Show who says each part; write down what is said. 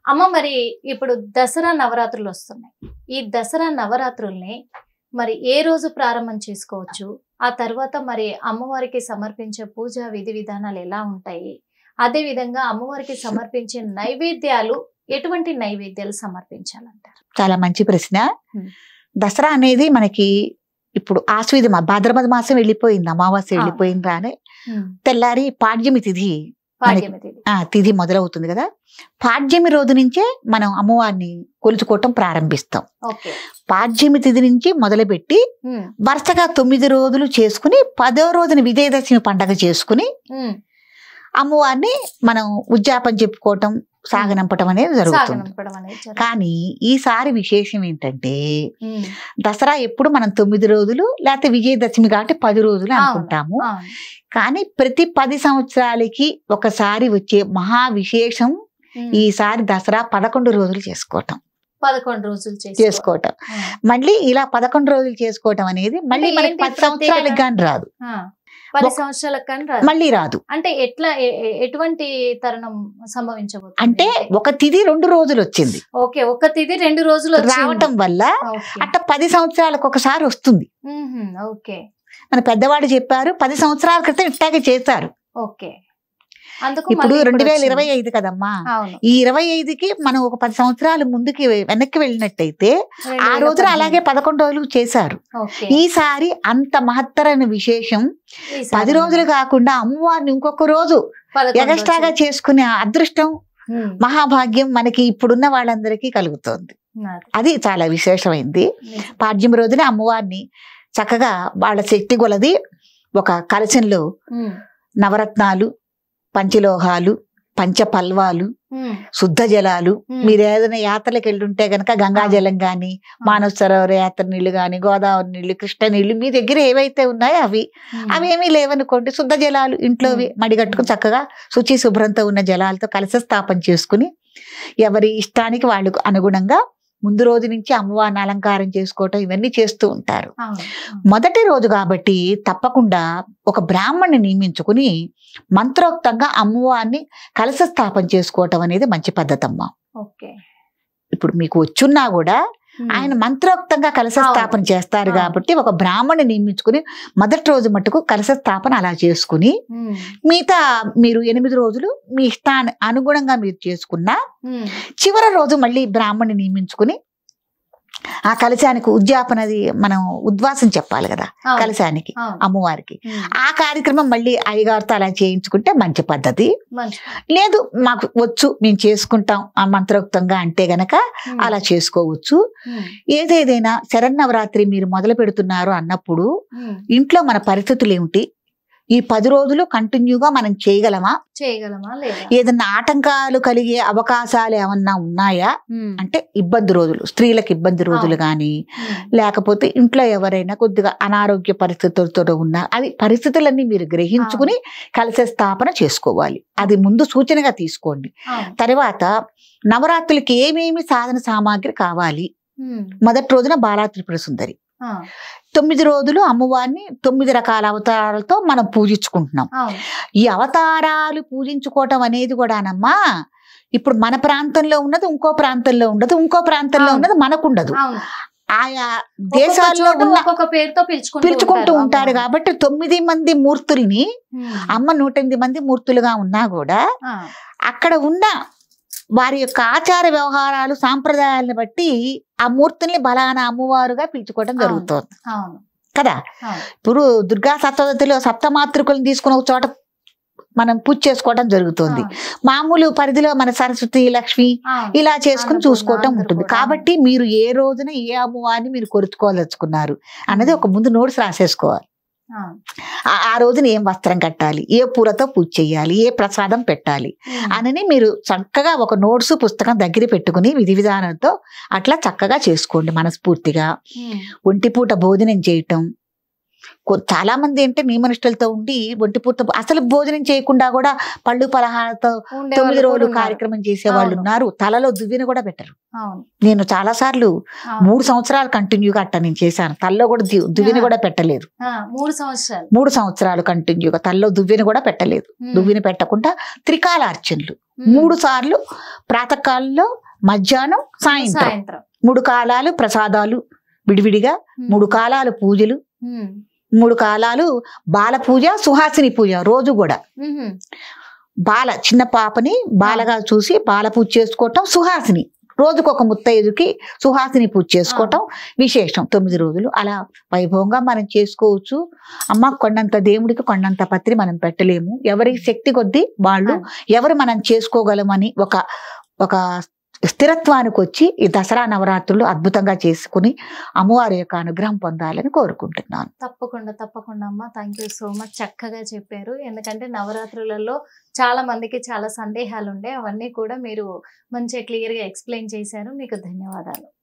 Speaker 1: అమ్మ మరి ఇప్పుడు దసరా నవరాత్రులు వస్తున్నాయి. ఈ దసరా నవరాత్రుల్ని మరి ఏ రోజు ప్రారంభం చేసుకోవచ్చు? ఆ తర్వాత మరి అమ్మవారికి సమర్పించే పూజా విధి విధానాలు ఎలా ఉంటాయి? అదే విధంగా అమ్మవారికి సమర్పించే నైవేద్యాలు ఎటువంటి నైవేద్యాలు సమర్పించాలంటారు?
Speaker 2: చాలా మంచి ప్రశ్న. దసరా అనేది మనకి ఇప్పుడు ఆశ్వీజ భాద్రపద మాసం వెళ్ళిపోయింది, అమావాస్య వెళ్ళిపోయింది రానే తెల్లారి పాడ్యమి తిథి తిథి మొదలవుతుంది కదా. పాడ్యమి రోజు నుంచే మనం అమ్మవారిని కొలుచుకోవటం ప్రారంభిస్తాం. పాడ్యమి తిథి నుంచి మొదలుపెట్టి వరుసగా 9 రోజులు చేసుకుని 10వ రోజున విజయదశమి పండగ చేసుకుని అమ్మవారిని మనం ఉద్యాపన చెప్పుకోవటం, సాగనంపటం అనేది జరుగుతుంది. కానీ ఈసారి విశేషం ఏంటంటే దసరా ఎప్పుడు మనం 9 రోజులు లేకపోతే విజయదశమి కాబట్టి 10 రోజులు అనుకుంటాము. కానీ ప్రతి 10 సంవత్సరాలకి ఒకసారి వచ్చే మహా విశేషం ఈసారి దసరా 11 రోజులు చేసుకోవటం.
Speaker 1: 11 రోజులు
Speaker 2: చేసుకోవటం మళ్ళీ ఇలా 11 రోజులు చేసుకోవటం అనేది మళ్ళీ మనకి 10 సంవత్సరాలకు కానీ రాదు,
Speaker 1: 10 సంవత్సరాలకు కానీ
Speaker 2: మళ్ళీ రాదు.
Speaker 1: అంటే ఎట్లా ఎటువంటి తరుణం సంభవించబోతుంది?
Speaker 2: అంటే ఒక తిథి 2 రోజులు వచ్చింది.
Speaker 1: ఓకే, ఒక తిథి 2 రోజులు
Speaker 2: రావటం వల్ల అట్లా 10 సంవత్సరాలకు ఒకసారి వస్తుంది.
Speaker 1: ఓకే,
Speaker 2: మన పెద్దవాళ్ళు చెప్పారు 10 సంవత్సరాల క్రితం ఇట్టాగే చేశారు.
Speaker 1: ఓకే,
Speaker 2: ఇప్పుడు 2025 కదమ్మా. ఈ 25కి మనం ఒక 10 సంవత్సరాలు ముందుకి వెనక్కి వెళ్ళినట్టయితే ఆ రోజున అలాగే 11 రోజులు చేశారు. ఈసారి అంత మహత్తరైన విశేషం 10 రోజులు కాకుండా అమ్మవారిని ఇంకొక రోజు ఎగస్ట్రాగా చేసుకునే అదృష్టం, మహాభాగ్యం మనకి ఇప్పుడున్న వాళ్ళందరికీ కలుగుతోంది. అది చాలా విశేషమైంది. పాడ్యం రోజున అమ్మవారిని చక్కగా వాళ్ళ శక్తి కొలది ఒక కలశంలో నవరత్నాలు, పంచలోహాలు, పంచపల్వాలు, శుద్ధ జలాలు, మీరు ఏదైనా యాత్రలకు వెళ్ళుంటే గనక గంగాజలం గాని, మానస సరోవర యాత్ర నీళ్లు గాని, గోదావరి నీళ్లు, కృష్ణ నీళ్లు మీ దగ్గర ఏవైతే ఉన్నాయో అవేమీ లేవనుకోండి, శుద్ధ జలాలు ఇంట్లోవి మడిగట్టుకుని చక్కగా శుచి శుభ్రంతో ఉన్న జలాలతో కలశ స్థాపన చేసుకుని ఎవరి ఇష్టానికి వాళ్ళకు అనుగుణంగా ముందు రోజు నుంచి అమ్మవారిని అలంకారం చేసుకోవటం ఇవన్నీ చేస్తూ ఉంటారు. మొదటి రోజు కాబట్టి తప్పకుండా ఒక బ్రాహ్మణ్ణి నియమించుకుని మంత్రోక్తంగా అమ్మవారిని కలశ స్థాపన చేసుకోవటం అనేది మంచి పద్ధతి అమ్మా. ఇప్పుడు మీకు వచ్చున్నా కూడా ఆయన మంత్రోక్తంగా కలశ స్థాపన చేస్తారు కాబట్టి ఒక బ్రాహ్మణ్ణి నియమించుకుని మొదటి రోజు మట్టుకు కలశ స్థాపన అలా చేసుకుని మిగతా మీరు 8 రోజులు మీ ఇష్టాన్ని అనుగుణంగా మీరు చేసుకున్నా చివరి రోజు మళ్ళీ బ్రాహ్మణ్ణి నియమించుకుని ఆ కలశానికి ఉద్యాపనది మనం ఉద్వాసం చెప్పాలి కదా కలశానికి అమ్మవారికి. ఆ కార్యక్రమం మళ్ళీ అయ్యగారితో అలా చేయించుకుంటే మంచి పద్ధతి. లేదు మాకు వచ్చు మేము చేసుకుంటాం ఆ మంత్రోక్తంగా అంటే గనక అలా చేసుకోవచ్చు. ఏదేదైనా శరన్నవరాత్రి మీరు మొదలు పెడుతున్నారు అన్నప్పుడు ఇంట్లో మన పరిస్థితులు ఏమిటి, ఈ 10 రోజులు కంటిన్యూగా మనం చేయగలమా
Speaker 1: లేదా,
Speaker 2: ఏదన్నా ఆటంకాలు కలిగే అవకాశాలు ఏమన్నా ఉన్నాయా అంటే ఇబ్బంది రోజులు, స్త్రీలకు ఇబ్బంది రోజులు కానీ లేకపోతే ఇంట్లో ఎవరైనా కొద్దిగా అనారోగ్య పరిస్థితులతో ఉన్నా అది పరిస్థితులన్నీ మీరు గ్రహించుకుని కలశ స్థాపన చేసుకోవాలి. అది ముందు సూచనగా తీసుకోండి. తర్వాత నవరాత్రులకి ఏమేమి సాధన సామాగ్రి కావాలి. మొదటి రోజున బాలా త్రిపుర సుందరి, 9 రోజులు అమ్మవారిని 9 రకాల అవతారాలతో మనం పూజించుకుంటున్నాం. ఈ అవతారాలు పూజించుకోవటం అనేది కూడానమ్మా ఇప్పుడు మన ప్రాంతంలో ఉన్నది ఇంకో ప్రాంతంలో ఉండదు, ఇంకో ప్రాంతంలో ఉన్నది మనకు ఉండదు. ఆయా దేశాల్లో
Speaker 1: ఒక్కొక్క పేరుతో
Speaker 2: పిలుచుకుంటూ ఉంటారు కాబట్టి 9 మంది మూర్తుల్ని అమ్మ 108 మంది మూర్తులుగా ఉన్నా కూడా అక్కడ ఉన్న వారి యొక్క ఆచార వ్యవహారాలు సాంప్రదాయాలను బట్టి ఆ మూర్తుల్ని బలానా అమ్మవారుగా పిలుచుకోవడం జరుగుతుంది కదా. ఇప్పుడు దుర్గా సప్తశతిలో సప్తమాతృకులను తీసుకుని ఒక చోట మనం పూజ చేసుకోవడం జరుగుతుంది. మామూలు పరిధిలో మన సరస్వతి, లక్ష్మి ఇలా చేసుకుని చూసుకోవటం ఉంటుంది. కాబట్టి మీరు ఏ రోజున ఏ అమ్మవారిని మీరు కొరుచుకోదలుచుకున్నారు అన్నది ఒక ముందు నోట్స్ రాసేసుకోవాలి. ఆ రోజున ఏం వస్త్రం కట్టాలి, ఏ పూలతో పూజ చేయాలి, ఏ ప్రసాదం పెట్టాలి అని మీరు చక్కగా ఒక నోట్స్ పుస్తకం దగ్గర పెట్టుకుని విధి విధానంతో అట్లా చక్కగా చేసుకోండి. మనస్ఫూర్తిగా ఒంటిపూట భోజనం చేయటం, చాలా మంది అంటే నియమనిష్టలతో ఉండి ఒంటిపూట అసలు భోజనం చేయకుండా కూడా పళ్ళు పలహారాలతో 9 రోజులు కార్యక్రమం చేసే వాళ్ళు ఉన్నారు. తలలో దువ్విని కూడా పెట్టరు. నేను చాలా సార్లు 3 సంవత్సరాలు కంటిన్యూగా అట్ట నేను చేశాను. తలలో కూడా దువ్విని కూడా పెట్టలేదు. 3 సంవత్సరాలు కంటిన్యూగా తలలో దువ్విని కూడా పెట్టలేదు. దువ్విని పెట్టకుండా త్రికాలార్చనలు 3 సార్లు, ప్రాతకాలంలో, మధ్యాహ్నం, సాయంత్రం 3 కాలాలు ప్రసాదాలు విడివిడిగా, 3 కాలాలు పూజలు, 3 కాలాలు బాల పూజ, సుహాసిని పూజ రోజు కూడా. చిన్న పాపని బాలగా చూసి బాల పూజ చేసుకోవటం, సుహాసిని రోజుకొక ముత్తైదుకి సుహాసిని పూజ చేసుకోవటం విశేషం. 9 రోజులు అలా వైభవంగా మనం చేసుకోవచ్చు. అమ్మ కొండంత దేవుడికి కొండంత పత్రి మనం పెట్టలేము. ఎవరి శక్తి కొద్దీ వాళ్ళు ఎవరు మనం చేసుకోగలమని ఒక స్థిరత్వానికి వచ్చి ఈ దసరా నవరాత్రులు అద్భుతంగా చేసుకుని అమ్మవారి యొక్క అనుగ్రహం పొందాలని కోరుకుంటున్నాను.
Speaker 1: తప్పకుండా అమ్మ. Thank you so much. చక్కగా చెప్పారు. ఎందుకంటే నవరాత్రులలో చాలా మందికి చాలా సందేహాలు ఉండే, అవన్నీ కూడా మీరు మంచిగా క్లియర్గా ఎక్స్ప్లెయిన్ చేశారు. మీకు ధన్యవాదాలు.